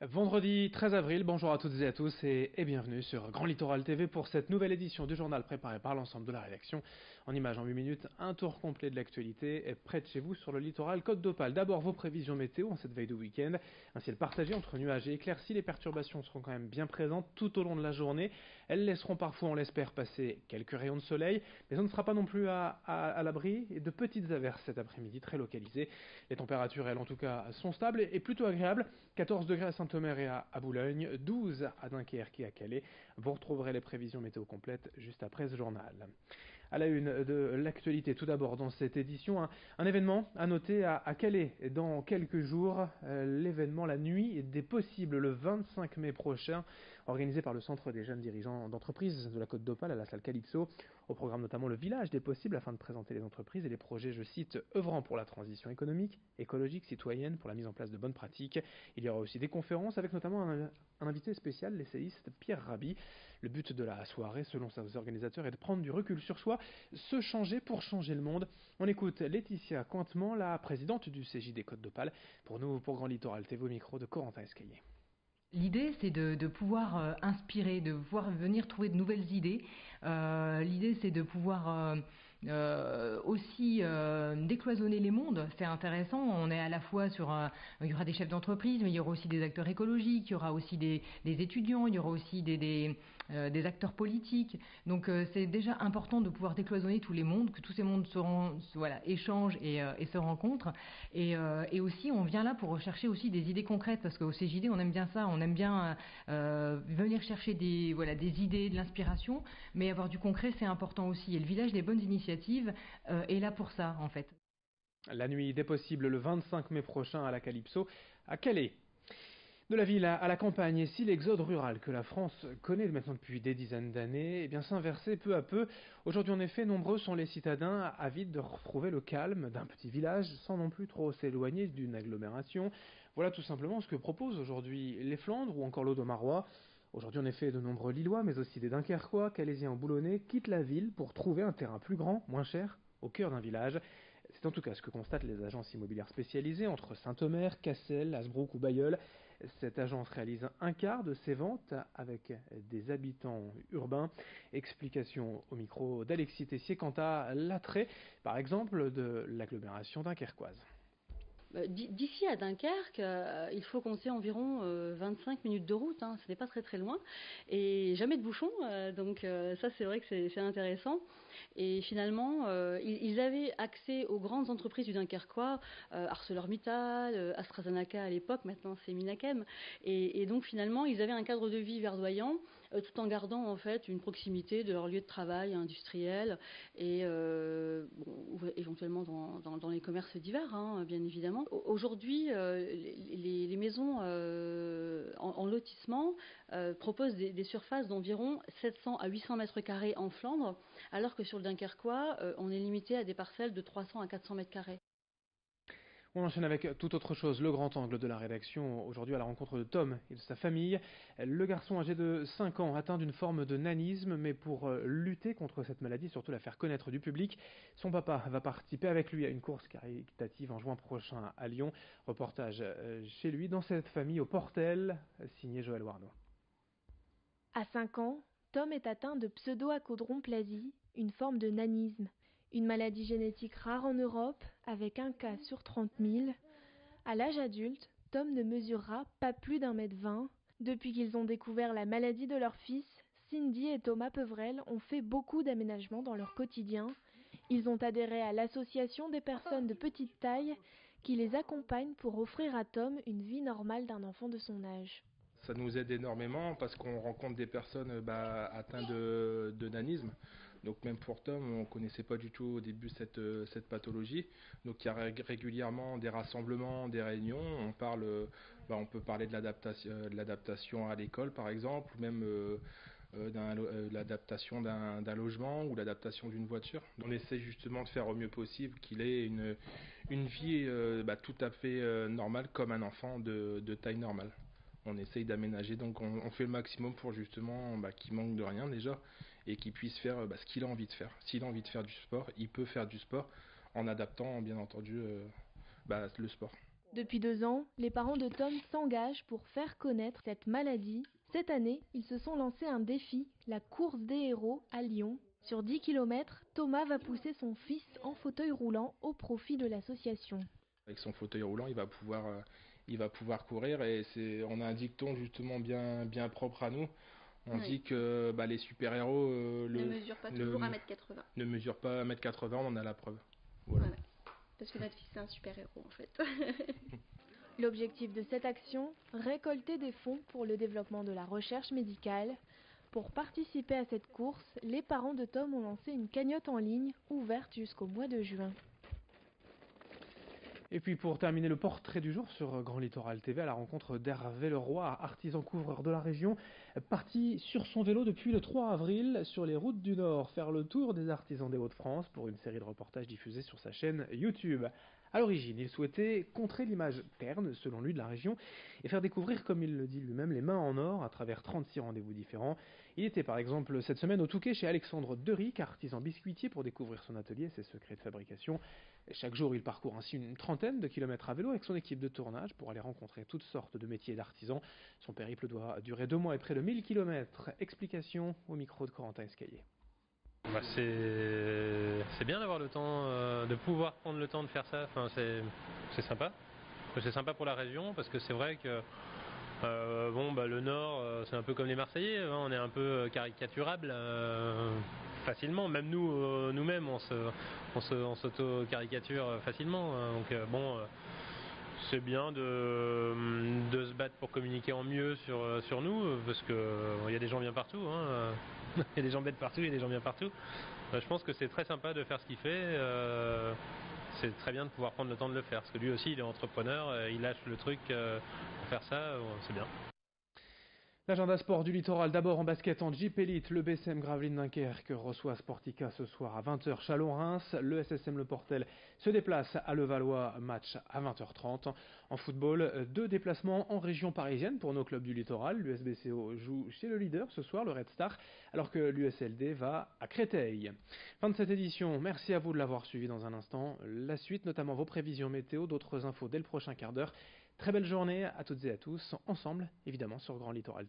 Vendredi 13 avril, bonjour à toutes et à tous et bienvenue sur Grand Littoral TV pour cette nouvelle édition du journal préparé par l'ensemble de la rédaction. En images en 8 minutes, un tour complet de l'actualité est près de chez vous sur le littoral Côte d'Opale. D'abord vos prévisions météo en cette veille de week-end. Un ciel partagé entre nuages et éclaircies, les perturbations seront quand même bien présentes tout au long de la journée. Elles laisseront parfois, on l'espère, passer quelques rayons de soleil, mais on ne sera pas non plus à l'abri de petites averses cet après-midi très localisées. Les températures, elles en tout cas, sont stables et plutôt agréables. 14 degrés à Saint-Omer et à Boulogne, 12 à Dunkerque et à Calais. Vous retrouverez les prévisions météo complètes juste après ce journal. À la une de l'actualité, tout d'abord dans cette édition, un événement à noter à Calais dans quelques jours, l'événement La Nuit des Possibles le 25 mai prochain, organisé par le Centre des jeunes dirigeants d'entreprise de la Côte d'Opale à la salle Calypso. Au programme notamment le village des possibles afin de présenter les entreprises et les projets, je cite, œuvrant pour la transition économique, écologique, citoyenne, pour la mise en place de bonnes pratiques. Il y aura aussi des conférences avec notamment un invité spécial, l'essayiste Pierre Rabhi. Le but de la soirée, selon ses organisateurs, est de prendre du recul sur soi, se changer pour changer le monde. On écoute Laetitia Cointement, la présidente du CJ des Côtes d'Opale, pour nous, pour Grand Littoral TV, au micro de Corentin Escaillé. L'idée, c'est de pouvoir inspirer, de pouvoir venir trouver de nouvelles idées. L'idée, c'est de pouvoir aussi décloisonner les mondes. C'est intéressant. On est à la fois il y aura des chefs d'entreprise, mais il y aura aussi des acteurs écologiques, il y aura aussi des étudiants, il y aura aussi des acteurs politiques. Donc c'est déjà important de pouvoir décloisonner tous les mondes, que tous ces mondes échangent et se rencontrent. Et aussi, on vient là pour rechercher aussi des idées concrètes, parce qu'au CJD, on aime bien ça, on aime bien venir chercher des idées, de l'inspiration, mais avoir du concret, c'est important aussi. Et le village des bonnes initiatives est là pour ça, en fait. La nuit des possibles le 25 mai prochain à la Calypso, à Calais. De la ville à la campagne, et si l'exode rural que la France connaît maintenant depuis des dizaines d'années s'inversait peu à peu, aujourd'hui en effet, nombreux sont les citadins avides de retrouver le calme d'un petit village sans non plus trop s'éloigner d'une agglomération. Voilà tout simplement ce que proposent aujourd'hui les Flandres ou encore l'Audomarois. Aujourd'hui en effet, de nombreux Lillois, mais aussi des Dunkerquois, Calaisiens ou Boulonnais quittent la ville pour trouver un terrain plus grand, moins cher, au cœur d'un village. C'est en tout cas ce que constatent les agences immobilières spécialisées entre Saint-Omer, Cassel, Hasbrook ou Bailleul. Cette agence réalise un quart de ses ventes avec des habitants urbains. Explication au micro d'Alexis Tessier quant à l'attrait, par exemple, de l'agglomération dunkerquoise. D'ici à Dunkerque, il faut compter environ 25 minutes de route, hein, ce n'est pas très très loin, et jamais de bouchons, donc ça c'est vrai que c'est intéressant. Et finalement, ils avaient accès aux grandes entreprises du Dunkerquois, ArcelorMittal, AstraZeneca à l'époque, maintenant c'est Minakem, et donc finalement ils avaient un cadre de vie verdoyant, tout en gardant en fait une proximité de leur lieu de travail industriel et éventuellement dans les commerces divers, hein, bien évidemment. Aujourd'hui, les maisons en lotissement proposent des surfaces d'environ 700 à 800 mètres carrés en Flandre, alors que sur le Dunkerquois, on est limité à des parcelles de 300 à 400 mètres carrés. On enchaîne avec toute autre chose, le grand angle de la rédaction, aujourd'hui à la rencontre de Tom et de sa famille. Le garçon âgé de 5 ans atteint d'une forme de nanisme, mais pour lutter contre cette maladie, surtout la faire connaître du public, son papa va participer avec lui à une course caritative en juin prochain à Lyon. Reportage chez lui, dans cette famille au Portel, signé Joël Warno. À 5 ans, Tom est atteint de pseudo-achondroplasie, une forme de nanisme. Une maladie génétique rare en Europe, avec un cas sur 30 000. À l'âge adulte, Tom ne mesurera pas plus d'1,20 m. Depuis qu'ils ont découvert la maladie de leur fils, Cindy et Thomas Peuvrel ont fait beaucoup d'aménagements dans leur quotidien. Ils ont adhéré à l'association des personnes de petite taille qui les accompagne pour offrir à Tom une vie normale d'un enfant de son âge. Ça nous aide énormément parce qu'on rencontre des personnes atteintes de nanisme. Donc même pour Tom, on ne connaissait pas du tout au début cette pathologie. Donc il y a régulièrement des rassemblements, des réunions. On peut parler de l'adaptation à l'école par exemple, ou même l'adaptation d'un logement ou l'adaptation d'une voiture. On essaie justement de faire au mieux possible qu'il ait une vie tout à fait normale comme un enfant de taille normale. On essaye d'aménager, donc on fait le maximum pour justement qu'il manque de rien déjà et qu'il puisse faire ce qu'il a envie de faire. S'il a envie de faire du sport, il peut faire du sport en adaptant bien entendu le sport. Depuis 2 ans, les parents de Tom s'engagent pour faire connaître cette maladie. Cette année, ils se sont lancés un défi, la course des héros à Lyon. Sur 10 km, Thomas va pousser son fils en fauteuil roulant au profit de l'association. Avec son fauteuil roulant, il va pouvoir courir et on a un dicton justement bien propre à nous. On dit que les super-héros ne mesurent pas toujours 1m80. Ne mesurent pas 1m80, on en a la preuve. Voilà. Parce que notre fils est un super-héros en fait. L'objectif de cette action, récolter des fonds pour le développement de la recherche médicale. Pour participer à cette course, les parents de Tom ont lancé une cagnotte en ligne ouverte jusqu'au mois de juin. Et puis pour terminer le portrait du jour sur Grand Littoral TV, à la rencontre d'Hervé Leroy, artisan couvreur de la région, parti sur son vélo depuis le 3 avril sur les routes du Nord, faire le tour des artisans des Hauts-de-France pour une série de reportages diffusés sur sa chaîne YouTube. À l'origine, il souhaitait contrer l'image terne, selon lui, de la région et faire découvrir, comme il le dit lui-même, les mains en or à travers 36 rendez-vous différents. Il était par exemple cette semaine au Touquet chez Alexandre Deric, artisan biscuitier, pour découvrir son atelier et ses secrets de fabrication. Et chaque jour, il parcourt ainsi une trentaine de kilomètres à vélo avec son équipe de tournage pour aller rencontrer toutes sortes de métiers d'artisans. Son périple doit durer 2 mois et près de 1000 kilomètres. Explication au micro de Corentin Escaillé. C'est bien d'avoir le temps, de pouvoir prendre le temps de faire ça. Enfin, c'est sympa. C'est sympa pour la région parce que c'est vrai que le Nord, c'est un peu comme les Marseillais. Hein, on est un peu caricaturable facilement. Même nous-mêmes, on s'auto-caricature facilement. Hein, donc c'est bien de se battre pour communiquer en mieux sur nous, parce que y a des gens bien partout, hein. Il y a des gens bêtes partout, il y a des gens bien partout. Je pense que c'est très sympa de faire ce qu'il fait. C'est très bien de pouvoir prendre le temps de le faire, parce que lui aussi il est entrepreneur, il lâche le truc pour faire ça, c'est bien. L'agenda sport du littoral, d'abord en basket en Jeep Elite, le BCM Gravelines Dunkerque reçoit Sportica ce soir à 20h Chalon-Reims, le SSM Le Portel se déplace à Levallois, match à 20h30. En football, 2 déplacements en région parisienne pour nos clubs du littoral, l'USBCO joue chez le leader ce soir, le Red Star, alors que l'USLD va à Créteil. Fin de cette édition, merci à vous de l'avoir suivi. Dans un instant, la suite, notamment vos prévisions météo, d'autres infos dès le prochain quart d'heure. Très belle journée à toutes et à tous, ensemble évidemment sur Grand Littoral.